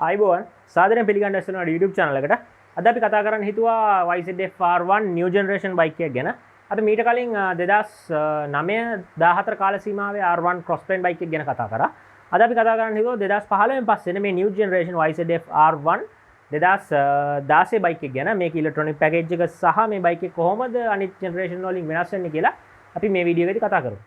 අයිබෝන් සාදරයෙන් පිළිගන්න ඇස්සෙනවා YouTube channel එකට. අද අපි කතා කරන්න හිතුවා YZF R1 new generation bike එකක් ගැන. අපි මීට කලින් 2009 14 කාල සීමාවේ R1 crossplane bike එක ගැන කතා කරා. අද අපි කතා කරන්න හිතුවා 2015 පස්සේ මේ new generation YZF R1 2016 bike එක ගැන. මේක electronic package එක සහ මේ bike එක කොහොමද අනිත් generation වලින් වෙනස් වෙන්නේ කියලා අපි මේ වීඩියෝ එකේදී කතා කරමු.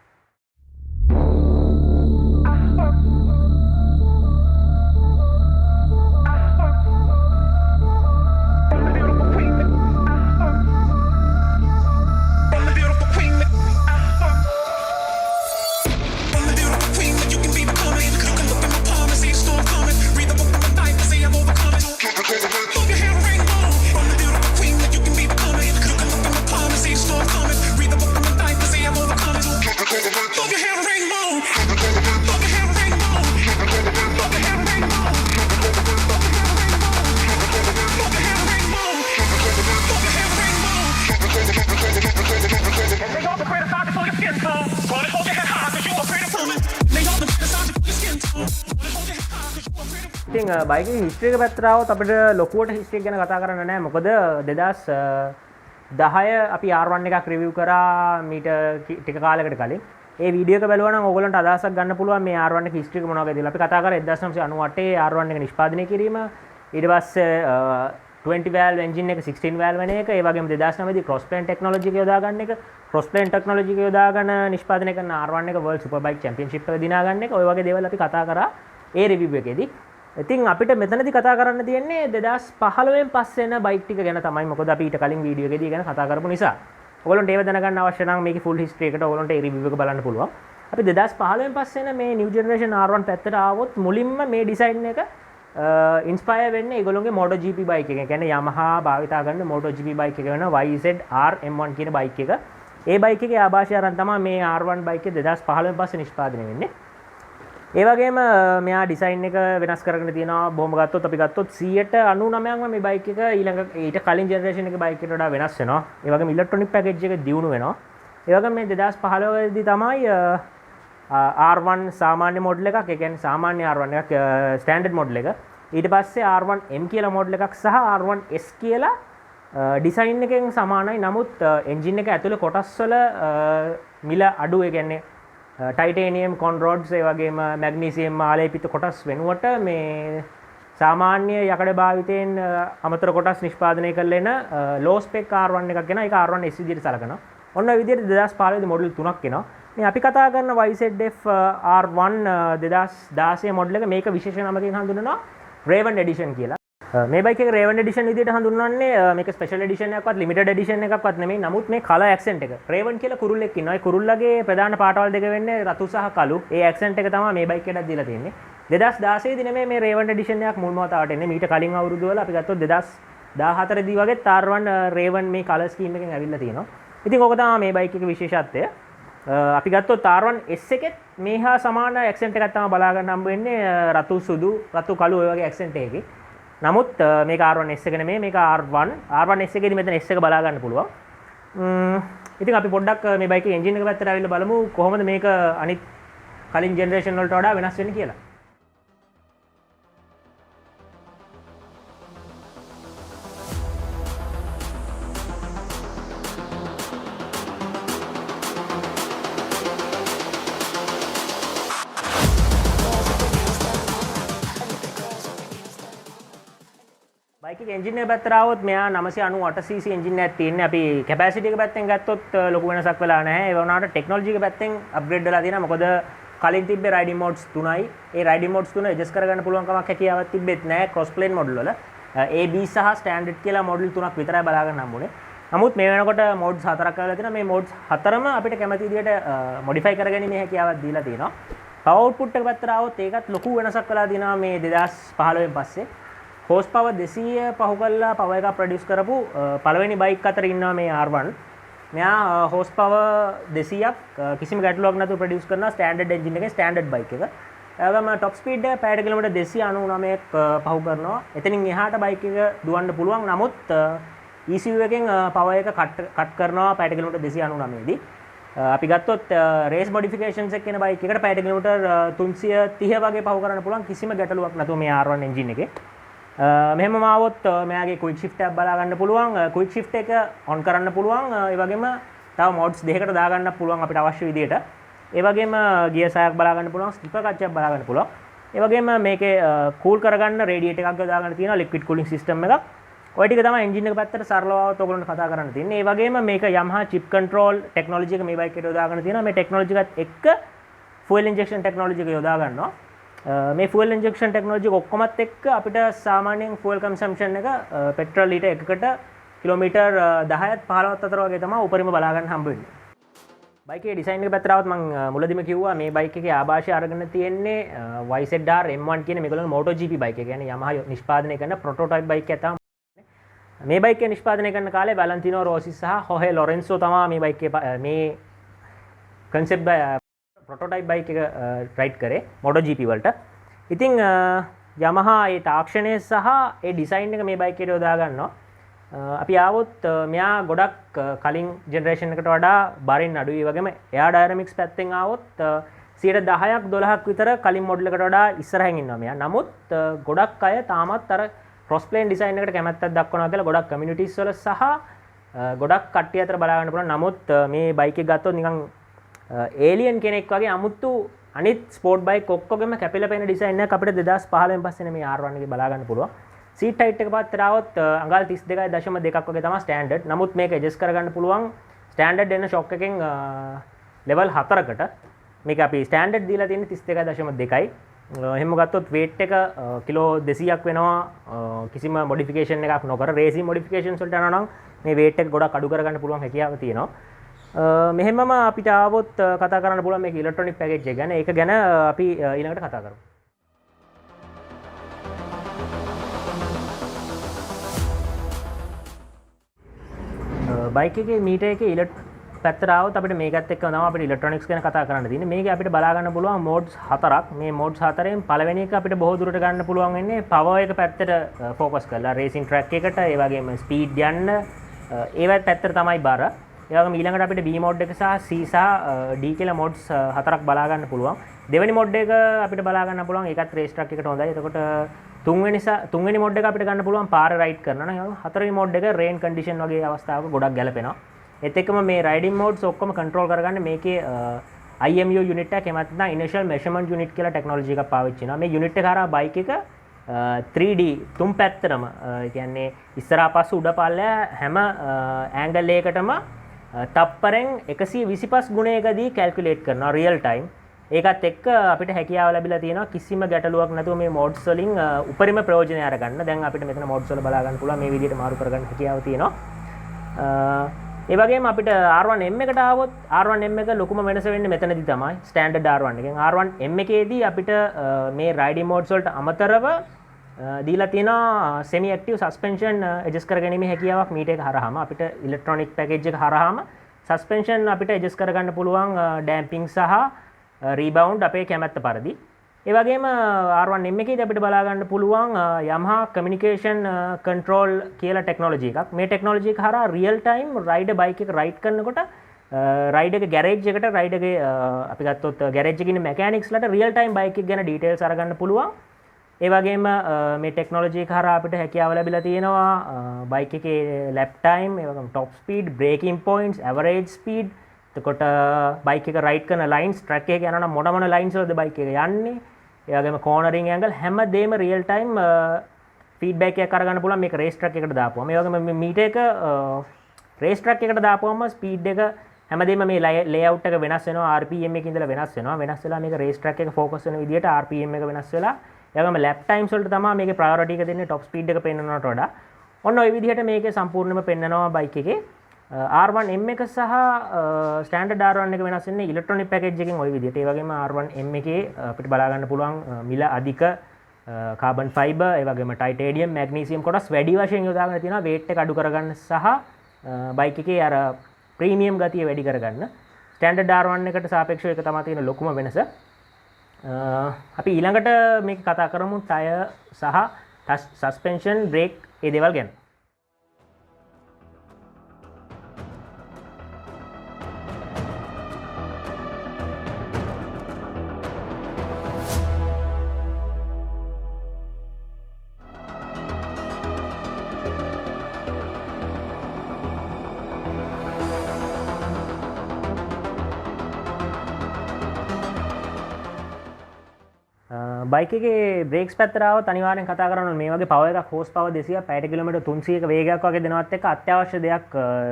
ඉතින් බයික් එකේ හිස්ටරි එක පැත්තට આવොත් අපිට ලොකුවට හිස්ටරි එක ගැන කතා කරන්න නැහැ. මොකද 2010 අපි R1 එකක් රිවිව් කරා මීට ටික කාලයකට කලින්. ඒ වීඩියෝ එක බැලුවා නම් ඕගොල්ලන්ට අදහසක් ගන්න පුළුවන් මේ R1 එකේ හිස්ටරි එක මොනවද කියලා. අපි කතා කරා 1998 R1 එක නිෂ්පාදනය කිරීම. ඊට පස්සේ 20 valve engine එක 16 valve වෙන එක. ඒ වගේම 2009 දී crossplane technology එක යොදා ගන්න එක. crossplane technology එක යොදාගෙන නිෂ්පාදනය කරන R1 එක World Superbike Championship එක දිනා ගන්න එක. ඔය වගේ දේවල් අපි කතා කරා ඒ රිවිව් එකේදී. ඉතින් අපිට මෙතනදී කතා කරන්න තියෙන්නේ 2015 පස්සේ එන බයික් ටික ගැන තමයි. මොකද අපි ඊට කලින් වීඩියෝ එකේදී ගැන කතා කරපු නිසා. ඔයගොල්ලන්ට ඒව දැනගන්න අවශ්‍ය නම් මේකේ full history එකට ඔයගොල්ලන්ට ඒ රිවිව් එක බලන්න පුළුවන්. අපි 2015 පස්සේ එන මේ new generation R1 පැත්තට ආවොත් මුලින්ම මේ ඩිසයින් එක ඉන්ස්පයර් වෙන්නේ ඒගොල්ලෝගේ MotoGP බයික් එක. ඒ කියන්නේ Yamaha භාවිතා කරන MotoGP බයික් එක වෙන YZR M1 කියන බයික් එක. ඒ බයික් එකේ ආభాෂය අරන් තමයි මේ R1 බයික් එක 2015 පස්සේ නිෂ්පාදනය වෙන්නේ. ඒ වගේම මෙයා ඩිසයින් එක වෙනස් කරගෙන තියෙනවා. බොහොම ගත්තොත් අපි ගත්තොත් 99%ක්ම මේ බයික් එක ඊට කලින් ජෙනරේෂන් එකේ බයික් එකට වඩා වෙනස් වෙනවා. ඒ වගේම ඉලෙක්ට්‍රොනික පැකේජ් එක දියුණු වෙනවා. ඒ වගේම මේ 2015 දී තමයි R1 සාමාන්‍ය මොඩල් එකක්, ඒ කියන්නේ සාමාන්‍ය R1 එකක් ස්ටෑන්ඩඩ් මොඩල් එක. ඊට පස්සේ R1M කියලා මොඩල් එකක් සහ R1S කියලා ඩිසයින් එකෙන් සමානයි. නමුත් එන්ජින් එක ඇතුලේ කොටස් වල මිල අඩු, ඒ කියන්නේ ටයිටේනියම් කොන්රොඩ්ස් ඒ වගේම මැග්නීසියම් ආලේපිත කොටස් වෙනුවට මේ සාමාන්‍ය යකඩ භාවිතයෙන් අමතර කොටස් නිෂ්පාදනය කරලා එන ලෝ ස්පෙක් R1 එකක් ගැන ඒක R1S විදිහට සලකනවා. ඔන්න ඔය විදිහට 2015 දී මොඩල් 3ක් එනවා. මේ අපි කතා කරන YZF R1 2016 මොඩල් එක මේක විශේෂ නමකින් හඳුන්වනවා Raven Edition කියලා. මේ බයික් එක Raven Edition විදිහට හඳුන්වන්නේ මේක ස්පෙෂල් එඩිෂන් එකක්වත් ලිමිටඩ් එඩිෂන් එකක්වත් නෙමෙයි. නමුත් මේ කලර් ඇක්සෙන්ට් එක Raven කියලා කුරුල්ලෙක් ඉන්නවා. ඒ කුරුල්ලගේ ප්‍රධාන පාටවල් දෙක වෙන්නේ රතු සහ කළු. ඒ ඇක්සෙන්ට් එක තමයි මේ බයික් එකටත් දීලා තියෙන්නේ. 2016 දී නෙමෙයි මේ Raven Edition එකක් මුල්ම වතාවට එන්නේ. මීට කලින් අවුරුදු වල අපි ගත්තොත් 2014 දී වගේ R1 Raven මේ කලර් ස්කීම් එකෙන් ඇවිල්ලා තියෙනවා. ඉතින් ඕක තමයි මේ බයික් එකේ විශේෂත්වය. අපි ගත්තොත් R1S එකෙත් මේ හා සමාන ඇක්සෙන්ට් එකක් තමයි බලා ගන්න හම්බ වෙන්නේ. රතු සුදු රතු කළු ඔය වගේ ඇක්සෙන්ට් එකකින්. නමුත් මේක R1S එක නෙමෙයි, මේක R1S එකේදී මෙතන S එක බලා ගන්න පුළුවන්. ඉතින් අපි පොඩ්ඩක් මේ බයිකේ එන්ජින් එක පැත්තට ආවිල්ලා බලමු කොහොමද මේක අනිත් කලින් ජෙනරේෂන් වලට වඩා වෙනස් වෙන්නේ කියලා. බයික් එකේ එන්ජින් එක පැත්තට આવොත් මෙයා 998cc එන්ජින් එකක් තියෙන්නේ. අපි කැපැසිටි එක පැත්තෙන් ගත්තොත් ලොකු වෙනසක් වෙලා නැහැ. ඒ වුණාට ටෙක්නොලොජි එක පැත්තෙන් අප්ග්‍රේඩ් වෙලා තියෙනවා. මොකද කලින් තිබ්බේ රයිඩින් මෝඩ්ස් 3යි. ඒ රයිඩින් මෝඩ්ස් 3 ඇඩ්ජස්ට් කරගන්න පුළුවන් කමක් හැකියාවක් තිබෙත් නැහැ ක්‍රොස්ප්ලේන් මොඩල් වල. AB සහ ස්ටෑන්ඩඩ් කියලා මොඩල් 3ක් විතරයි බලා ගන්න හම්බුනේ. නමුත් මේ වෙනකොට මෝඩ්ස් 4ක් කරලා තියෙනවා. මේ මෝඩ්ස් 4ම අපිට කැමති විදිහට මොඩිෆයි කරගැනීමේ හැකියාවක් දීලා තියෙනවා. පවර් අවුට්පුට් එක පැත්තට આવොත් ඒකත් ලොකු වෙනසක් වෙලා තියෙනවා මේ 2015 පස්සේ. හෝස් පවර් 200 පහු කරලා පවර් එකක් ප්‍රොඩියුස් කරපු පළවෙනි බයික් අතර ඉන්නවා මේ R1. මෙයා හෝස් පවර් 200ක් කිසිම ගැටලුවක් නැතුව ප්‍රොඩියුස් කරන ස්ටෑන්ඩඩ් එන්ජින් එකේ ස්ටෑන්ඩඩ් බයික් එක. ඒගොම টপ ස්පීඩ් එක පැයට කිලෝමීටර් 299ක් පහු කරනවා. එතනින් එහාට බයික් එක දුවන්න පුළුවන්. නමුත් ECU එකෙන් පවර් එක කට් කරනවා පැයට කිලෝමීටර් 299 දී. අපි ගත්තොත් රේස් මොඩිෆිකේෂන්ස් එක කියන බයික් එකට පැයට කිලෝමීටර් 330 වගේ පහු කරන්න පුළුවන් කිසිම ගැටලුවක් නැතුව මේ R1 එන්ජින් එකේ. මෙහෙම මාවොත් මෙයාගේ ක්වික් ෂිෆ්ට් එකක් බලා ගන්න පුළුවන්. ක්වික් ෂිෆ්ට් එක ඔන් කරන්න පුළුවන්. ඒ වගේම තව මොඩ්ස් දෙකකට දා ගන්න පුළුවන් අපිට අවශ්‍ය විදියට. ඒ වගේම ගියර් සායක් බලා ගන්න පුළුවන්, ස්කිපර් කච්චයක් බලා ගන්න පුළුවන්. ඒ වගේම මේකේ කූල් කරගන්න රේඩියේටර් එකක් යොදා ගන්න තියෙනවා, ලික්විඩ් කූලින් සිස්ටම් එකක්. ඔය ටික තමයි එන්ජින් එක පැත්තට සරලවවත් ඔයගොල්ලන්ට කතා කරන්න තියෙන්නේ. ඒ වගේම මේක Yamaha chip control technology එක මේ බයික් එකට යොදා ගන්න තියෙනවා. මේ technology එකත් එක්ක fuel injection technology එක යොදා ගන්නවා. මේ fuel injection technology එක ඔක්කොමත් එක්ක අපිට සාමාන්‍යයෙන් fuel consumption එක petrol ලීටර් එකකට කිලෝමීටර් 10ත් 15ත් අතර වගේ තමයි උපරිම බලා ගන්න හම්බ වෙන්නේ. බයික් එකේ ඩිසයින් එක පැත්තට આવත් මම මුලදීම කිව්වා මේ බයික් එකේ ආభాෂය අරගෙන තියෙන්නේ YZR M1 කියන මේගොල්ලෝ MotoGP බයික් එක. කියන්නේ Yamaha නිෂ්පාදනය කරන ප්‍රොටෝටයිප් බයික් එකක් තමයි. මේ බයික් එක නිෂ්පාදනය කරන කාලේ වැලන්තිනෝ රෝසි සහ හොහෙ ලොරෙන්සෝ තමයි මේ බයික් එකේ මේ concept ප්‍රොටෝටයිප් බයික් එක රයිඩ් කරේ MotoGP වලට. ඉතින් Yamaha ඒ තාක්ෂණය සහ ඒ ඩිසයින් එක මේ බයික් එකට යොදා ගන්නවා. අපි ආවොත් මෙයා ගොඩක් කලින් ජෙනරේෂන් එකට වඩා බරින් අඩුයි. ඒ වගේම එයා ඩයනමික්ස් පැත්තෙන් ආවොත් 10%ක් 12ක් විතර කලින් මොඩල් එකට වඩා ඉස්සරහින් ඉන්නවා මෙයා. නමුත් ගොඩක් අය තාමත් අර ක්‍රොස් ප්ලේන් ඩිසයින් එකට කැමැත්තක් දක්වනවා කියලා ගොඩක් කමියුනිටිස් වල සහ ගොඩක් කට්ටිය අතර බලා ගන්න පුළුවන්. නමුත් මේ බයික් එක ගත්තොත් නිකන් ඒලියන් කෙනෙක් වගේ අමුතු අනිත් ස්පෝර්ට් බයික් ඔක්කොගෙම කැපිලා පෙනෙන ඩිසයින් එකක් අපිට 2015 පස්සේ මේ R1 එකේ බලා ගන්න පුළුවන්. සීට් හයිට් එක පැත්තට આવොත් අඟල් 32.2ක් වගේ තමයි ස්ටෑන්ඩඩ්. නමුත් මේක ඇඩ්ජස්ට් කරගන්න පුළුවන් ස්ටෑන්ඩඩ් එන ෂොක් එකෙන් ලෙවල් 4කට. මේක අපි ස්ටෑන්ඩඩ් දීලා තියෙන්නේ 32.2යි. එහෙම ගත්තොත් weight එක කිලෝ 200ක් වෙනවා කිසිම මොඩිෆිකේෂන් එකක් නොකර. රේසින් මොඩිෆිකේෂන්ස් වලට යනවා නම් මේ weight එක ගොඩක් අඩු කරගන්න පුළුවන් හැකියාව තියෙනවා. මෙහෙමම අපිට ආවොත් කතා කරන්න පුළුවන් මේක ඉලෙක්ට්‍රොනික පැකේජ් එක ගැන. ඒක ගැන අපි ඊළඟට කතා කරමු. බයික් එකේ මීටර් එකේ පැත්තට આવොත් අපිට මේකත් එක්ක තමයි අපිට ඉලෙක්ට්‍රොනික්ස් ගැන කතා කරන්න තියෙන්නේ. මේකේ අපිට බලා ගන්න පුළුවන් මෝඩ්ස් 4ක්. මේ මෝඩ්ස් 4ෙන් පළවෙනි එක අපිට බොහෝ දුරට ගන්න පුළුවන් වෙන්නේ පවර් එක පැත්තට ફોකස් කරලා රේසින් ට්‍රැක් එකට, ඒ වගේම ස්පීඩ් යන්න ඒවත් පැත්තට තමයි බර. ඒ වගේම ඊළඟට අපිට B මෝඩ් එක සහ C සහ D කියලා මෝඩ්ස් 4ක් බලා ගන්න පුළුවන්. දෙවෙනි මෝඩ් එක අපිට බලා ගන්න පුළුවන් ඒකත් රේස් ට්‍රැක් එකට හොඳයි. එතකොට තුන්වෙනි මෝඩ් එක අපිට ගන්න පුළුවන් පාරේ රයිඩ් කරනවා නම්. හතරවෙනි මෝඩ් එක රේන් කන්ඩිෂන් වගේ අවස්ථාවක ගොඩක් ගැලපෙනවා. ඒත් එක්කම මේ රයිඩින් මෝඩ්ස් ඔක්කොම කන්ට්‍රෝල් කරගන්න මේකේ IMU යුනිට් එක එහෙමත් නැත්නම් ඉනිෂියල් මෙෂර්මන්ට් යුනිට් කියලා ටෙක්නොලොජි එකක් පාවිච්චි කරනවා. මේ යුනිට් එක හරහා බයික් එක 3D තුන් පැත්තටම ඒ කියන්නේ ඉස්සරහා පස්ස උඩ පල්ලෑ හැම ඇන්ගල් එකකටම තප්පරෙන් 125 ගුණයකදී කැල්කියුලේට් කරනවා රියල් ටයිම්. ඒකත් එක්ක අපිට හැකියාව ලැබිලා තියෙනවා කිසිම ගැටලුවක් නැතුව මේ මෝඩ්ස් වලින් උපරිම ප්‍රයෝජනය අරගන්න. දැන් අපිට මෙතන මෝඩ්ස් වල බලා ගන්න පුළුවන් මේ විදිහට මාරු කරගන්න හැකියාව තියෙනවා. ඒ වගේම අපිට R1M එකට ආවොත් R1M එක ලොකුම වෙනස වෙන්නේ මෙතනදී තමයි ස්ටෑන්ඩඩ් R1 එකෙන්. R1M එකේදී අපිට මේ රයිඩින් මෝඩ්ස් වලට අමතරව දීලා තියෙනවා semi active suspension adjust කරගැනීමේ හැකියාවක් මීටර් එක හරහාම. අපිට ඉලෙක්ට්‍රොනික පැකේජ් එක හරහාම suspension අපිට adjust කරගන්න පුළුවන් damping සහ rebound අපේ කැමැත්ත පරිදි. ඒ වගේම R1M එකේදී අපිට බලා ගන්න පුළුවන් Yamaha communication control කියලා ටෙක්නොලොජි එකක්. මේ ටෙක්නොලොජි එක හරහා real time rider bike එක ride කරනකොට rider එක garage එකට rider ගේ අපි ගත්තොත් garage එකේ ඉන්න mechanics ලට real time bike එක ගැන details අරගන්න පුළුවන්. ඒ වගේම මේ ටෙක්නොලොජි එක හරහා අපිට හැකියාව ලැබිලා තියෙනවා bike එකේ lap time, ඒ වගේම top speed, braking points, average speed, එතකොට bike එක ride කරන lines, track එකේ යනවා නම් මොන lines වලද bike එක යන්නේ, ඒ වගේම cornering angle හැමදේම real time feedback එකක් අරගන්න පුළුවන් මේක race track එකට දාපුවම. ඒ වගේම මේ මීටර් එක race track එකට දාපුවම speed එක හැමදේම මේ layout එක වෙනස් වෙනවා. RPM එකේ ඉඳලා වෙනස් වෙනවා. වෙනස් වෙලා මේක race track එක focus වෙන විදිහට RPM එක වෙනස් වෙලා ඒ වගේම lap times වලට තමයි මේකේ priority එක දෙන්නේ top speed එක පෙන්වනවට වඩා. ඔන්න ওই විදිහට මේකේ සම්පූර්ණයෙන්ම පෙන්වනවා bike එකේ. R1M එක සහ ස්ටෑන්ඩඩ් R1 එක වෙනස් වෙන්නේ ඉලෙක්ට්‍රොනික පැකේජ් එකෙන් ওই විදිහට. ඒ වගේම R1M එකේ අපිට බලා ගන්න පුළුවන් මිල අධික කාබන් ෆයිබර්, ඒ වගේම ටයිටේනියම්, මැග්නීසියම් කොටස් වැඩි වශයෙන් යොදාගෙන තියෙනවා weight එක අඩු කරගන්න සහ බයික් එකේ අර ප්‍රීමියම් ගතිය වැඩි කරගන්න. ස්ටෑන්ඩඩ් R1 එකට සාපේක්ෂව ඒක තමයි තියෙන ලොකුම වෙනස. අපි ඊළඟට මේක කතා කරමු ටයර් සහ සස්පෙන්ෂන්, බ්‍රේක් ඒ දේවල් ගැන. බයික් එකේ බ්‍රේක්ස් පැත්තට આવත් අනිවාර්යෙන් කතා කරන්න ඕනේ. මේ වගේ පවර් එකක් හෝස් පවර් 200 පැයට කිලෝමීටර් 300ක වේගයක් වගේ දෙනවත් එක්ක අත්‍යවශ්‍ය දෙයක්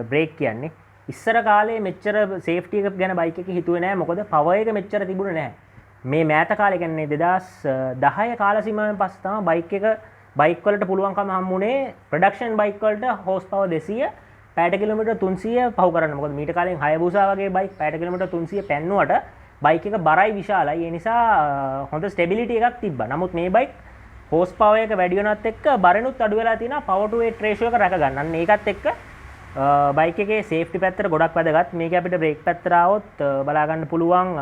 බ්‍රේක් කියන්නේ. ඉස්සර කාලේ මෙච්චර සේෆ්ටි එක ගැන බයික් එකේ හිතුවේ නැහැ. මොකද පවර් එක මෙච්චර තිබුණේ නැහැ. මේ මෑත කාලේ කියන්නේ 2010 කාල සීමාවෙන් පස්සේ තමයි බයික් වලට පුළුවන්කම හම්බුනේ ප්‍රොඩක්ෂන් බයික් වලට හෝස් පවර් 200 පැයට කිලෝමීටර් 300 පහු කරන්න. මොකද මීට කාලෙන් හයබුසා වගේ බයික් පැයට කිලෝමීටර් 300 පැන්නුවට බයික් එක බරයි විශාලයි. ඒ නිසා හොඳ ස්ටෙබිලිටි එකක් තිබ්බා. නමුත් මේ බයික් හෝස් පවර් එක වැඩි වෙනවත් එක්ක බරෙනුත් අඩු වෙලා තියෙනවා පවර් ටු වේට් රේෂියෝ එක රැක ගන්න. අන්න ඒකත් එක්ක බයික් එකේ සේෆ්ටි පැත්තට ගොඩක් වැදගත්. මේක අපිට බ්‍රේක් පැත්තට ආවොත් බලා ගන්න පුළුවන්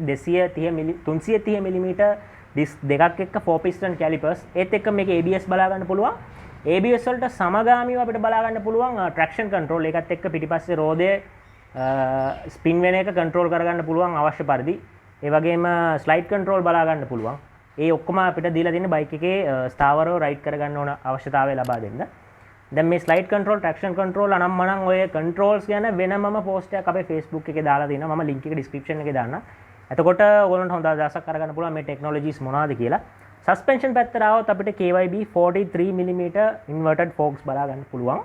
330 මිලිමීටර් ඩිස්ක් දෙකක් එක්ක 4 piston calipers. ඒත් එක්ක මේකේ ABS බලා ගන්න පුළුවන්. ABS වලට සමගාමීව අපිට බලා ගන්න පුළුවන් traction control. ඒකත් එක්ක පිටිපස්සේ රෝදයේ ස්පින් වෙන එක කන්ට්‍රෝල් කරගන්න පුළුවන් අවශ්‍ය පරිදි. ඒ වගේම ස්ලයිඩ් කන්ට්‍රෝල් බලා ගන්න පුළුවන්. ඒ ඔක්කොම අපිට දීලා තියෙන බයික් එකේ ස්ථාවරව රයිඩ් කරගන්න ඕන අවශ්‍යතාවය ලබා දෙන්න. දැන් මේ ස්ලයිඩ් කන්ට්‍රෝල්, ට්‍රැක්ෂන් කන්ට්‍රෝල් අනම්මනම් ඔය කන්ට්‍රෝල්ස් ගැන වෙනමම පෝස්ට් එකක් අපේ Facebook එකේ දාලා තියෙනවා. මම ලින්ක් එක ඩිස්ක්‍රිප්ෂන් එකේ දාන්නම්. එතකොට ඔයගොල්ලන්ට හොඳ අදහසක් අරගන්න පුළුවන් මේ ටෙක්නොලොජිස් මොනවද කියලා. සස්පෙන්ෂන් පැත්තට આવොත් අපිට KYB 43mm inverted forks බලා ගන්න පුළුවන්.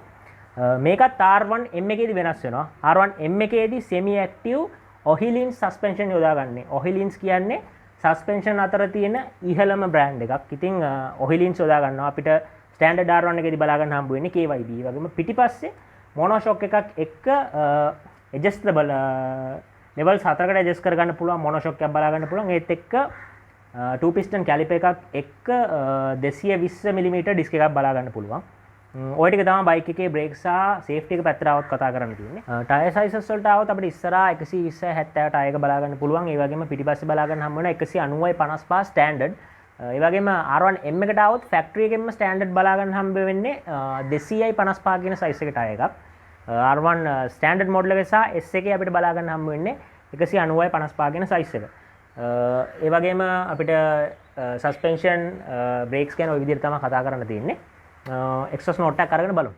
මේකත් R1M එකේදී වෙනස් වෙනවා. R1M එකේදී semi active Ohilins suspension යොදාගන්නේ. Ohilins කියන්නේ suspension අතර තියෙන ඉහළම brand එකක්. ඉතින් Ohilins යොදා ගන්නවා. අපිට standard R1 එකේදී බලා ගන්න හම්බ වෙන්නේ KYB. වගේම පිටිපස්සේ monoshock එකක් එක්ක adjustable levels 4කට adjust කර ගන්න පුළුවන් monoshock එකක් බලා ගන්න පුළුවන්. ඒත් එක්ක 2 piston caliper එකක් එක්ක 220mm disc එකක් බලා ගන්න පුළුවන්. ඔය ටික තමයි බයික් එකේ බ්‍රේක් සහ සේෆ්ටි එක පැත්තට આવත් කතා කරන්න තියෙන්නේ. ටයර් සයිසස් වලට આવත් අපිට ඉස්සරහා 120 70 ටයර් එක බලා ගන්න පුළුවන්. ඒ වගේම පිටිපස්සේ බලා ගන්න හම්බ වෙන 190යි 55 ස්ටෑන්ඩඩ්. ඒ වගේම R1M එකට આવොත් ෆැක්ටරි එකෙන්ම ස්ටෑන්ඩඩ් බලා ගන්න හම්බ වෙන්නේ 200යි 55 කියන සයිස් එකේ ටයර් එකක්. R1 ස්ටෑන්ඩඩ් මොඩල් එකේ සහ S එකේ අපිට බලා ගන්න හම්බ වෙන්නේ 190යි 55 කියන සයිස් එක. ඒ වගේම අපිට සස්පෙන්ෂන් බ්‍රේක්ස් ගැන ওই විදිහට තමයි කතා කරන්න තියෙන්නේ. එක්සොස් නෝට් එකක් අරගෙන බලමු.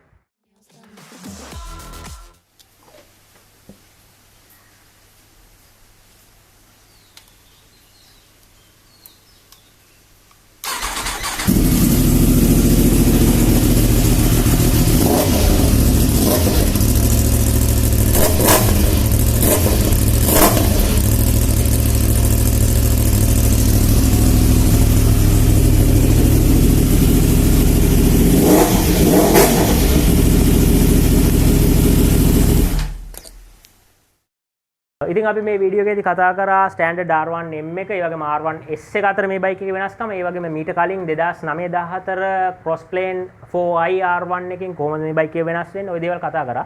ඉතින් අපි මේ වීඩියෝ එකේදී කතා කරා ස්ටෑන්ඩඩ් R1M එක, ඒ වගේම R1S එක අතර මේ බයික් එකේ වෙනස්කම, ඒ වගේම මීට කලින් 2009-14 Crossplane 4i R1 එකකින් කොහොමද මේ බයික් එක වෙනස් වෙන්නේ, ওই දේවල් කතා කරා.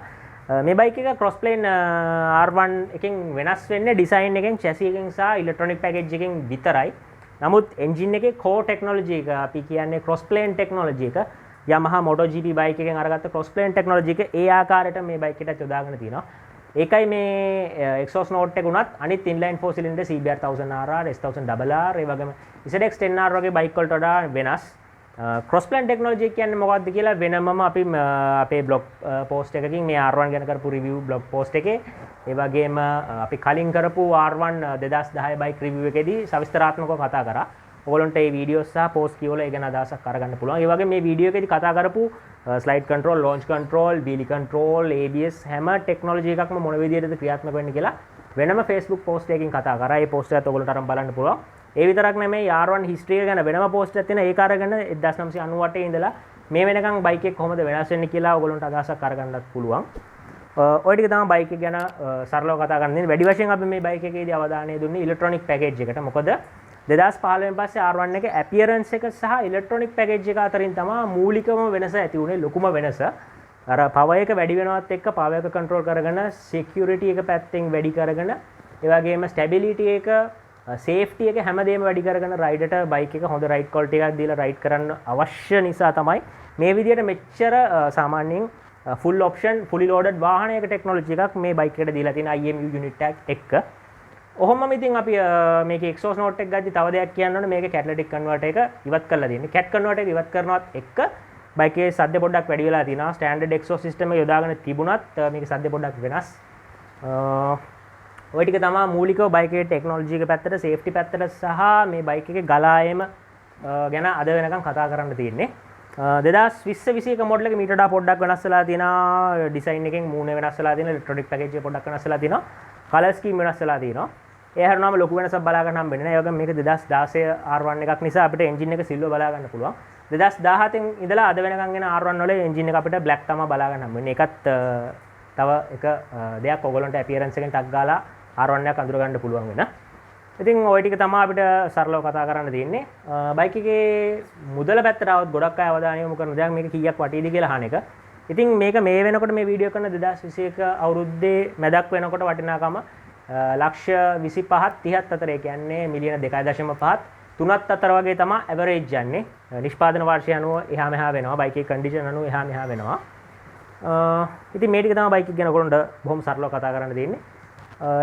මේ බයික් එක Crossplane R1 එකකින් වෙනස් වෙන්නේ ඩිසයින් එකෙන්, chassis එකෙන් සහ ඉලෙක්ට්‍රොනික පැකේජ් එකෙන් විතරයි. නමුත් එන්ජින් එකේ core technology එක අපි කියන්නේ Crossplane technology එක, Yamaha MotoGP බයික් එකෙන් අරගත්ත Crossplane technology එක ඒ ආකාරයට මේ බයික් එකට යොදාගෙන තියෙනවා. ඒකයි මේ එක්සෝස් නෝට් එක උනත් අනිත් inline 4 cylinder CBR 1000RR, S1000RR, ඒ වගේම ZX10R වගේ බයික් වලට වඩා වෙනස්. Crossplane technology කියන්නේ මොකක්ද කියලා වෙනමම අපි අපේ බ්ලොග් පෝස්ට් එකකින් මේ R1 ගැන කරපු රිවිව් බ්ලොග් පෝස්ට් එකේ, ඒ වගේම අපි කලින් කරපු R1 2010 බයික් රිවිව් එකේදී සවිස්තරාත්මකව කතා කරා. ඔයගොල්ලන්ට මේ වීඩියෝස් සහ පෝස්ට් කියවල ඒ ගැන අදහසක් අරගන්න පුළුවන්. ඒ වගේම මේ වීඩියෝ එකේදී කතා කරපු slide control, launch control, wheelie control, ABS හැම ටෙක්නොලොජි එකක්ම මොන විදිහටද ක්‍රියාත්මක වෙන්නේ කියලා වෙනම Facebook පෝස්ට් එකකින් කතා කරා. ඒ පෝස්ට් එකත් ඔයගොල්ලන්ට අරන් බලන්න පුළුවන්. ඒ විතරක් නෙමෙයි R1 හිස්ටරි එක ගැන වෙනම පෝස්ට් එකක් තියෙනවා. ඒක අරගෙන 1998 ඉඳලා මේ වෙනකන් බයික් එක කොහොමද වෙනස් වෙන්නේ කියලා ඔයගොල්ලන්ට අදහසක් අරගන්නත් පුළුවන්. ඔය ටික තමයි බයික් එක ගැන සරලව කතා කරන්නේ. වැඩි වශයෙන් අපි මේ බයික් එකේදී අවධානය දුන්නේ ඉලෙක්ට්‍රොනික පැකේජ් එකට. මොකද 2015 පස්සේ R1 එකේ appearance එක සහ ඉලෙක්ට්‍රොනික පැකේජ් එක අතරින් තමයි මූලිකම වෙනස ඇති වුණේ, ලොකුම වෙනස. අර පවර් එක වැඩි වෙනවත් එක්ක පවර් එක කන්ට්‍රෝල් කරගෙන, security එක පැත්තෙන් වැඩි කරගෙන, ඒ වගේම stability එක, safety එක හැමදේම වැඩි කරගෙන රයිඩර්ට බයික් එක හොඳ රයිඩ් quality එකක් දීලා රයිඩ් කරන්න අවශ්‍ය නිසා තමයි මේ විදිහට මෙච්චර සාමාන්‍යයෙන් full option fully loaded වාහනයක ටෙක්නොලොජි එකක් මේ බයික් එකට දීලා තියෙන IMU unit එකක්. ඔහොමම ඉතින් අපි මේකේ එක්සෝස් නෝට් එක ගද්දි තව දෙයක් කියන්න ඕනේ. මේකේ කැටලිටික් කන්වර්ටර් එක ඉවත් කරලා තියෙන්නේ. කැට් කන්වර්ටර් එක ඉවත් කරනවත් එක්ක බයික් එකේ සද්ද පොඩ්ඩක් වැඩි වෙලා තියෙනවා. ස්ටෑන්ඩඩ් එක්සෝස් සිස්ටම් එක යොදාගෙන තිබුණත් මේකේ සද්ද පොඩ්ඩක් වෙනස්. ඔය ටික තමයි මූලිකව බයික් එකේ ටෙක්නොලොජි එක පැත්තට, සේෆ්ටි පැත්තට සහ මේ බයික් එකේ ගලායම ගැන අද වෙනකම් කතා කරන්න තියෙන්නේ. 2020 21 මොඩල් එක මීට වඩා පොඩ්ඩක් වෙනස් වෙලා තියෙනවා. ඩිසයින් එකෙන් මූණේ වෙනස් වෙලා තියෙනවා. ඉලෙක්ට්‍රොනික පැකේජ් එක පොඩ්ඩක් වෙනස් වෙලා තියෙනවා. කලර් ස්කීම් වෙනස් වෙලා තියෙනවා. ඒ හැරුණාම ලොකු වෙනසක් බලා ගන්න හම්බෙන්නේ නැහැ. ඒ වගේම මේක 2016 R1 එකක් නිසා අපිට එන්ජින් එක සිල්වර් බලා ගන්න පුළුවන්. 2017 ඉඳලා අද වෙනකන් එන R1 වල එන්ජින් එක අපිට බ්ලැක් තමයි බලා ගන්න හම්බෙන්නේ. ඒකත් තව එක දෙයක් ඔයගොල්ලන්ට අපියරන්ස් එකෙන් ටක් ගාලා R1 එකක් අඳුර ගන්න පුළුවන් වෙන. ඉතින් ওই ටික තමයි අපිට සරලව කතා කරන්න තියෙන්නේ. බයික් එකේ මුදල පැත්තට આવත් ගොඩක් අය අවධානය යොමු කරන දෙයක් මේක කීයක් වටීද කියලා අහන එක. ඉතින් මේක මේ වෙනකොට මේ වීඩියෝ කරන 2021 අවුරුද්දේ මැදක් වෙනකොට වටිනාකම ලක්ෂ 25ත් 30ත් අතර, ඒ කියන්නේ මිලියන 2.5ත් 3ත් අතර වගේ තමයි ඇවරේජ් යන්නේ. නිෂ්පාදන වර්ෂය අනුව එහා මෙහා වෙනවා. බයික් එකේ කන්ඩිෂන් අනුව එහා මෙහා වෙනවා. ඉතින් මේ ටික තමයි බයික් එක ගැන ඔයගොල්ලන්ට බොහොම සරලව කතා කරන්න තියෙන්නේ.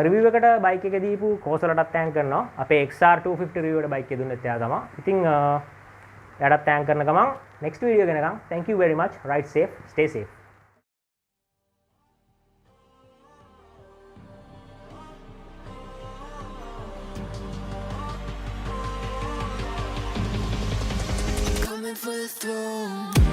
රිවිව් එකට බයික් එක දීපු කෝසලටත් තෑන්ක් කරනවා. අපේ XR250 රිවිව් එකට බයික් එක දුන්නෙත් එයා තමයි. ඉතින් එයාටත් තෑන්ක් කරන ගමන් next video ගෙනකම් thank you very much. Ride safe, stay safe. Coming for the throne.